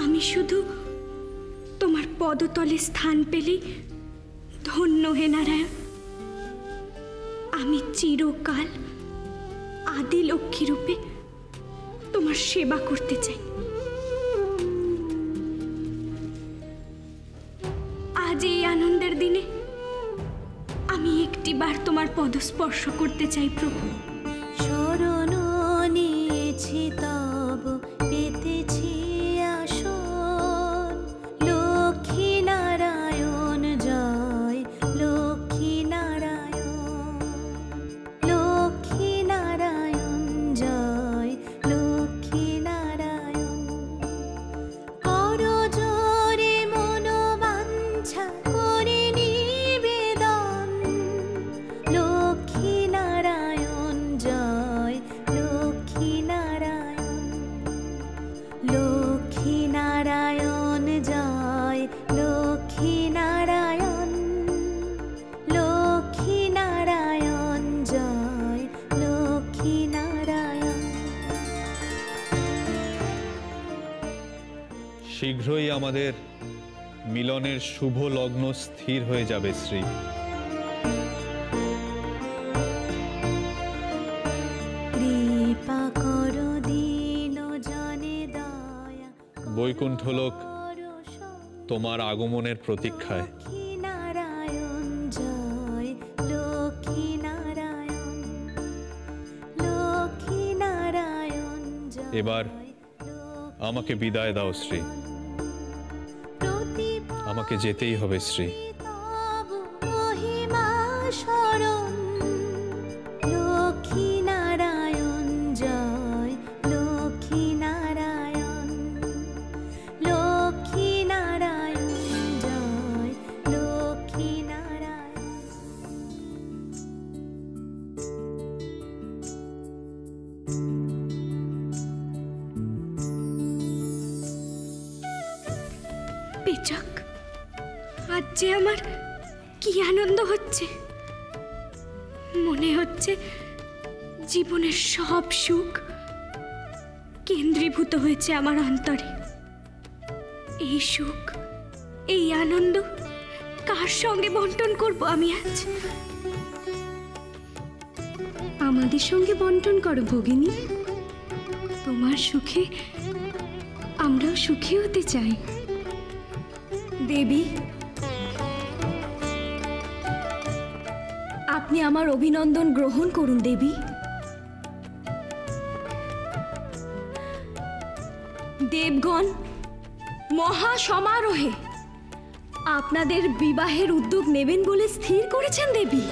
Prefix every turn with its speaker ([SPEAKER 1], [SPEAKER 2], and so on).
[SPEAKER 1] আমি শুধু তোমার পদতলে স্থান পেলেই ধন্য হে নারায়ণ। আমি চিরকাল আদি লক্ষ্মী রূপে তোমার সেবা করতে চাই। আজ এই আনন্দের দিনে আমি একটিবার তোমার পদস্পর্শ করতে চাই প্রভু।
[SPEAKER 2] শরণ নিয়েছি তব পেতেছি আসন, লক্ষ্মী নারায়ণ জয়, লক্ষ্মী নারায়ণ, লক্ষ্মী নারায়ণ জয়, লক্ষ্মী নারায়ণ। করজোরে মনোবাঞ্ছা করে নিবেদন, লক্ষ্মী নারায়ণ জয়, লক্ষ্মী নারায়ণ, লক্ষ্মী নারায়ণ জয়, লক্ষ্মী নারায়ণ, লক্ষ্মী নারায়ণ জয়, লক্ষ্মী নারায়ণ।
[SPEAKER 3] শীঘ্রই আমাদের মিলনের শুভ লগ্ন স্থির হয়ে যাবে শ্রী।
[SPEAKER 2] কৃপা করো দীন জনে দয়া,
[SPEAKER 3] বৈকুণ্ঠলোক তোমার আগমনের প্রতীক্ষায়।
[SPEAKER 2] লক্ষ্মী নারায়ণ জয়, লক্ষ্মী নারায়ণ, লক্ষ্মী নারায়ণ জয়।
[SPEAKER 3] এবার আমাকে বিদায় দাও শ্রী, আমাকে যেতেই হবে শ্রী।
[SPEAKER 2] তব মহিমা স্মরণ, লক্ষ্মী নারায়ণ জয়, লক্ষ্মী নারায়ণ, লক্ষ্মী নারায়ণ জয়, লক্ষ্মী নারায়ণ।
[SPEAKER 1] পেচক, আজ যে আমার কি আনন্দ হচ্ছে। মনে হচ্ছে জীবনের সব সুখ কেন্দ্রীভূত হয়েছে আমার অন্তরে। এই সুখ, এই আনন্দ কার সঙ্গে বন্টন করব আমি আজ? আমাদের সঙ্গে বন্টন করো ভগিনী। তোমার সুখে আমরাও সুখী হতে চাই। দেবী, আপনি আমার অভিনন্দন গ্রহণ করুন দেবী। দেবগণ মহা সমারোহে আপনাদের বিবাহের উদ্যোগ নেবেন বলে স্থির করেছেন দেবী।